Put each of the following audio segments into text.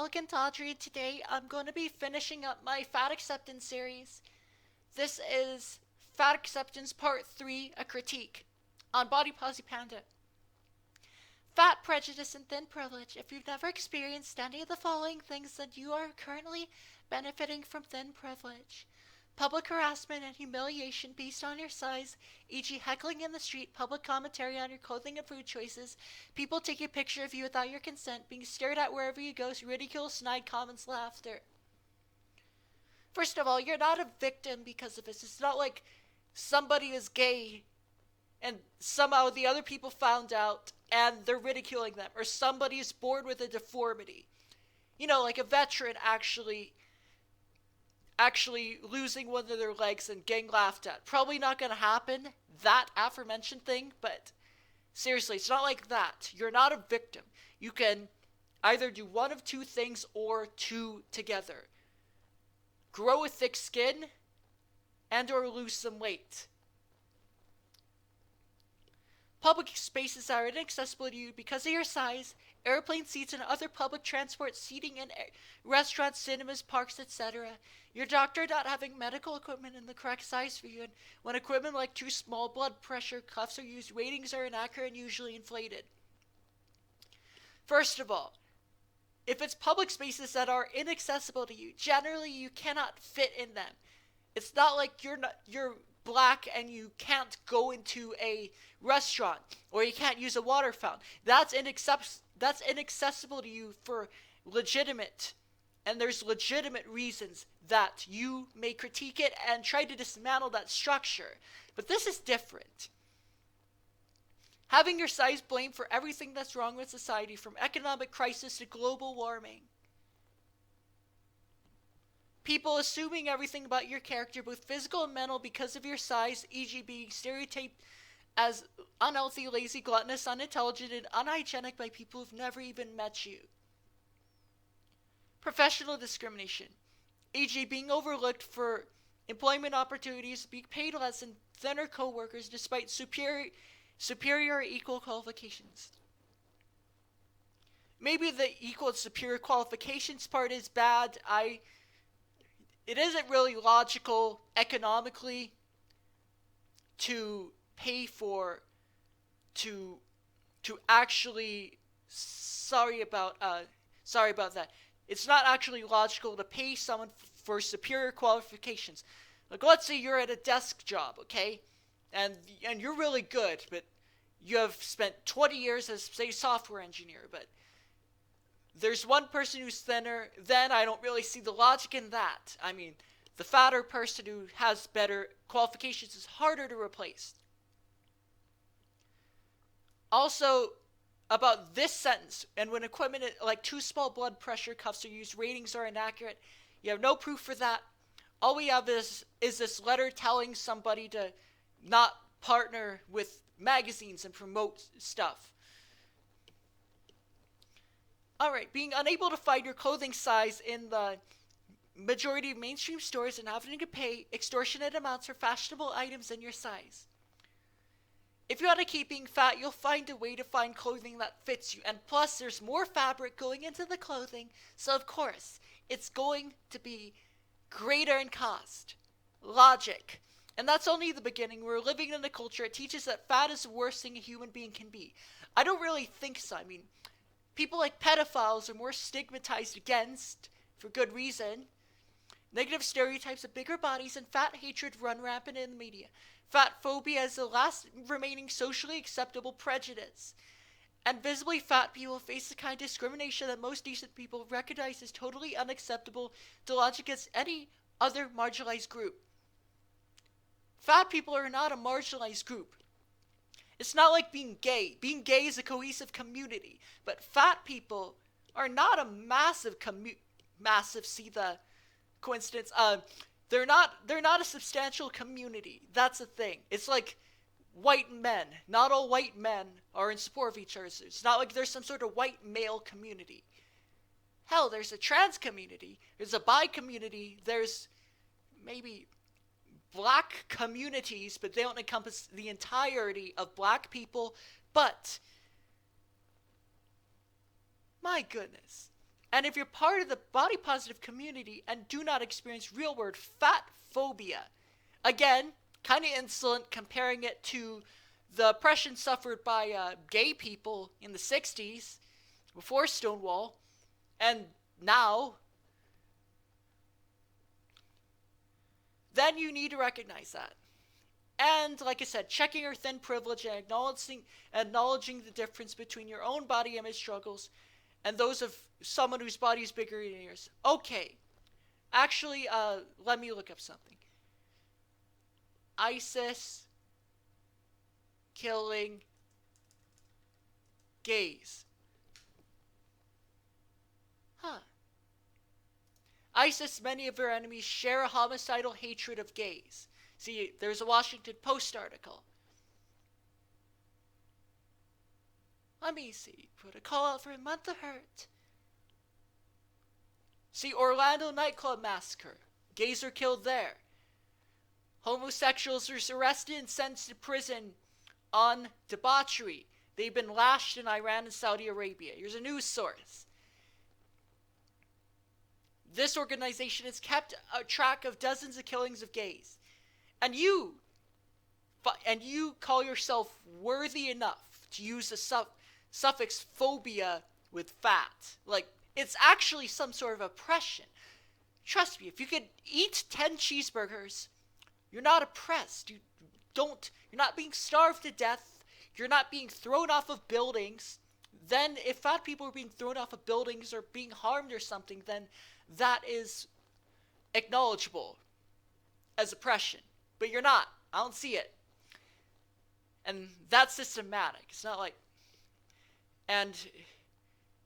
elegant Audrey. Today I'm going to be finishing up my fat acceptance series. This is Fat Acceptance Part 3, a critique on Body Positive Panda. Fat prejudice and thin privilege. If you've never experienced any of the following things, then you are currently benefiting from thin privilege. Public harassment and humiliation based on your size, e.g., heckling in the street, public commentary on your clothing and food choices, people taking a picture of you without your consent, being stared at wherever you go, ridicule, snide comments, laughter. First of all, you're not a victim because of this. It's not like somebody is gay and somehow the other people found out and they're ridiculing them, or somebody is born with a deformity. You know, like a veteran actually losing one of their legs and getting laughed at. Probably not going to happen, that aforementioned thing, but seriously, it's not like that. You're not a victim. You can either do one of two things or two together. Grow a thick skin and or lose some weight. Public spaces are inaccessible to you because of your size. Airplane seats and other public transport seating in restaurants, cinemas, parks, etc. Your doctor not having medical equipment in the correct size for you, and when equipment like too small blood pressure cuffs are used, ratings are inaccurate and usually inflated. First of all, if it's public spaces that are inaccessible to you, generally you cannot fit in them. It's not like you're black and you can't go into a restaurant or you can't use a water fountain. That's inaccessible to you for legitimate, and there's legitimate reasons that you may critique it and try to dismantle that structure. But this is different. Having your size blamed for everything that's wrong with society, from economic crisis to global warming. People assuming everything about your character, both physical and mental, because of your size, e.g. being stereotyped as unhealthy, lazy, gluttonous, unintelligent, and unhygienic by people who've never even met you. Professional discrimination, e.g. being overlooked for employment opportunities, being paid less than thinner co-workers despite superior or equal qualifications. Maybe the equal and superior qualifications part is bad. It isn't really logical economically to pay for to actually sorry about that. It's not actually logical to pay someone for superior qualifications. Like, let's say you're at a desk job, okay? And you're really good, but you have spent 20 years as, say, software engineer, but there's one person who's thinner, then I don't really see the logic in that. I mean, the fatter person who has better qualifications is harder to replace. Also, about this sentence, and when equipment like too small blood pressure cuffs are used, ratings are inaccurate, you have no proof for that. All we have is this letter telling somebody to not partner with magazines and promote stuff. Alright, being unable to find your clothing size in the majority of mainstream stores and having to pay extortionate amounts for fashionable items in your size. If you want to keep being fat, you'll find a way to find clothing that fits you. And plus, there's more fabric going into the clothing, so of course, it's going to be greater in cost. Logic. And that's only the beginning. We're living in a culture that teaches that fat is the worst thing a human being can be. I don't really think so. I mean, people like pedophiles are more stigmatized against, for good reason. Negative stereotypes of bigger bodies and fat hatred run rampant in the media. Fat phobia is the last remaining socially acceptable prejudice. And visibly fat people face the kind of discrimination that most decent people recognize as totally unacceptable to lodge against any other marginalized group. Fat people are not a marginalized group. It's not like being gay. Being gay is a cohesive community. But fat people are not a massive see the coincidence. They're not a substantial community. That's the thing. It's like white men. Not all white men are in support of each other. It's not like there's some sort of white male community. Hell, there's a trans community. There's a bi community. There's maybe black communities, but they don't encompass the entirety of black people. But my goodness, And if you're part of the body positive community and do not experience real world fat phobia, again, kind of insolent comparing it to the oppression suffered by gay people in the 60s before Stonewall and now, then you need to recognize that. And like I said, checking your thin privilege and acknowledging the difference between your own body image struggles and those of someone whose body is bigger than yours. Okay. Actually, let me look up something. ISIS killing gays. Huh. ISIS, many of their enemies, share a homicidal hatred of gays. See, there's a Washington Post article. Let me see. Put a call out for a month of hurt. See, Orlando nightclub massacre. Gays are killed there. Homosexuals are arrested and sentenced to prison on debauchery. They've been lashed in Iran and Saudi Arabia. Here's a news source. This organization has kept a track of dozens of killings of gays. And you call yourself worthy enough to use the suffix phobia with fat. Like, it's actually some sort of oppression. Trust me, if you could eat 10 cheeseburgers, you're not oppressed. You're not being starved to death. You're not being thrown off of buildings. Then if fat people are being thrown off of buildings or being harmed or something, then that is acknowledgeable as oppression. But you're not. I don't see it. And that's systematic. It's not like... And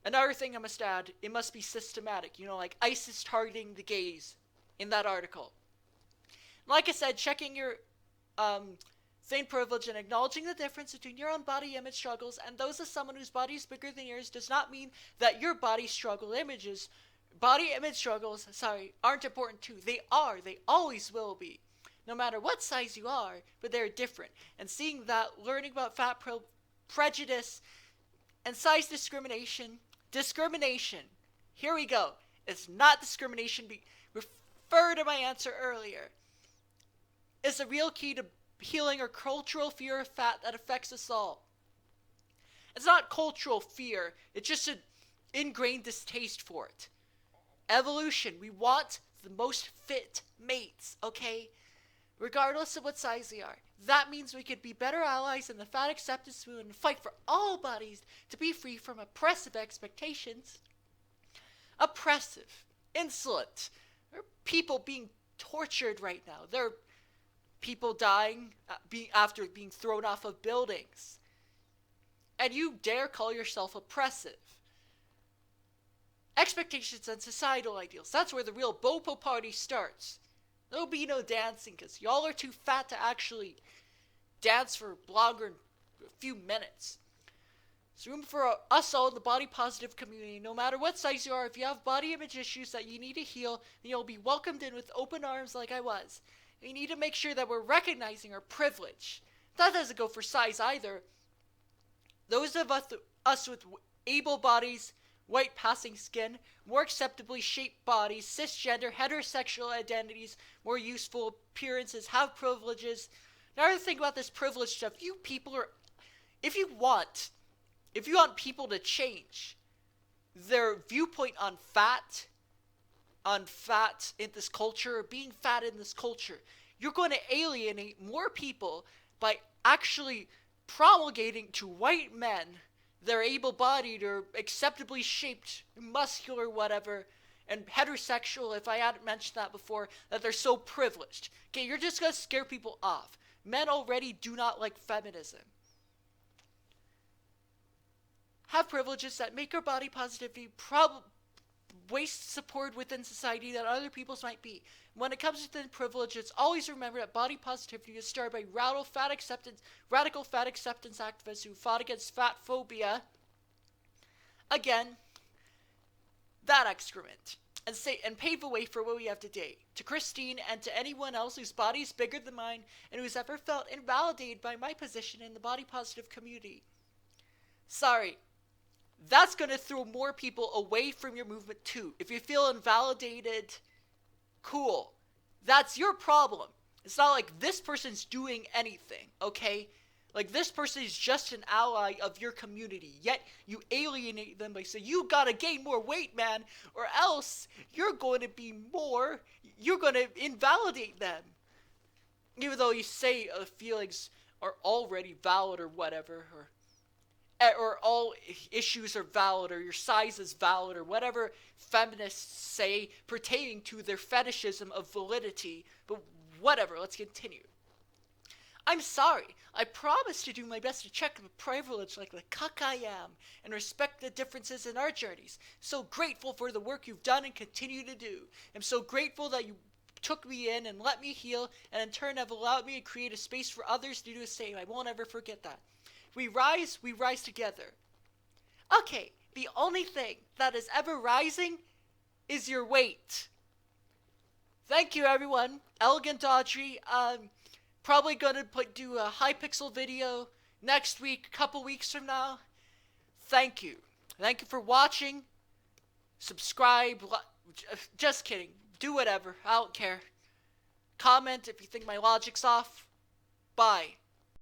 another thing I must add, it must be systematic. You know, like ISIS targeting the gays in that article. Like I said, checking your thin privilege and acknowledging the difference between your own body image struggles and those of someone whose body is bigger than yours does not mean that your body image struggles, aren't important too. They are. They always will be. No matter what size you are, but they're different. And seeing that, learning about fat prejudice and size discrimination, here we go. It's not discrimination. Refer to my answer earlier. It's a real key to healing our cultural fear of fat that affects us all. It's not cultural fear. It's just an ingrained distaste for it. Evolution. We want the most fit mates, okay? Regardless of what size they are. That means we could be better allies in the fat acceptance movement and fight for all bodies to be free from oppressive expectations. Oppressive. Insolent. There are people being tortured right now. There are people dying after being thrown off of buildings. And you dare call yourself oppressive. Expectations and societal ideals. That's where the real Bopo party starts. There'll be no dancing because y'all are too fat to actually dance for longer than a few minutes. There's room for us all in the body positive community. No matter what size you are, if you have body image issues that you need to heal, then you'll be welcomed in with open arms like I was. We need to make sure that we're recognizing our privilege. That doesn't go for size either. Those of us with able bodies, white passing skin, more acceptably shaped bodies, cisgender, heterosexual identities, more useful appearances, have privileges. Another thing about this privilege stuff, if you want people to change their viewpoint on fat in this culture, or being fat in this culture, you're going to alienate more people by actually promulgating to white men they're able-bodied or acceptably shaped, muscular, whatever, and heterosexual, if I hadn't mentioned that before, that they're so privileged. Okay, you're just going to scare people off. Men already do not like feminism. Have privileges that make our body positivity waste support within society that other people's might be. When it comes to privileges, always remember that body positivity is started by radical fat acceptance activists who fought against fat phobia. Again, that excrement. And pave the way for what we have today. To Christine and to anyone else whose body is bigger than mine and who's ever felt invalidated by my position in the body positive community. Sorry. that's going to throw more people away from your movement too. If you feel invalidated, cool. That's your problem. It's not like this person's doing anything, okay? Like, this person is just an ally of your community, yet you alienate them by saying, you gotta gain more weight, man, or else you're going to invalidate them. Even though you say feelings are already valid or whatever, or all issues are valid, or your size is valid, or whatever feminists say pertaining to their fetishism of validity. But whatever, let's continue. I'm sorry. I promise to do my best to check the privilege like the cuck I am and respect the differences in our journeys. So grateful for the work you've done and continue to do. I'm so grateful that you took me in and let me heal, and in turn have allowed me to create a space for others to do the same. I won't ever forget that. We rise together. Okay, the only thing that is ever rising is your weight. Thank you, everyone. Elegant Audrey. Probably gonna do a Hypixel video next week, a couple weeks from now. Thank you. Thank you for watching. Subscribe. Just kidding. Do whatever. I don't care. Comment if you think my logic's off. Bye.